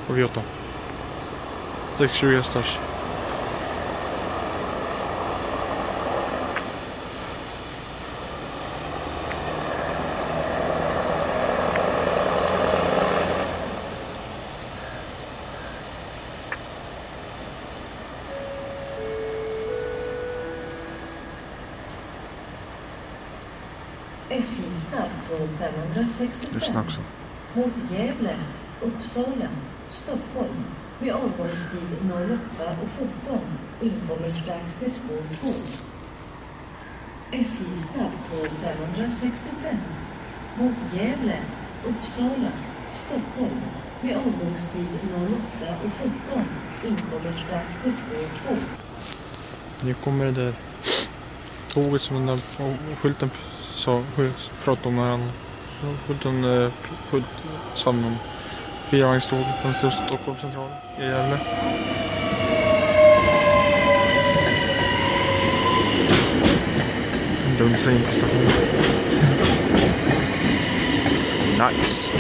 på V8. 620 hästars. SJ snabbtåg 565 mot Gävle, Uppsala, Stockholm med avgångstid 08:17 inkommer strax till spår 2. SJ snabbtåg 565 mot Gävle, Uppsala, Stockholm med avgångstid 08:17 inkommer strax till spår 2. Nu kommer det där tåget som den där skylten så pratade om när han skylten sann om 4-vagnståg från Stockholm central i Gävle. Dunsar in på stationen. Nice.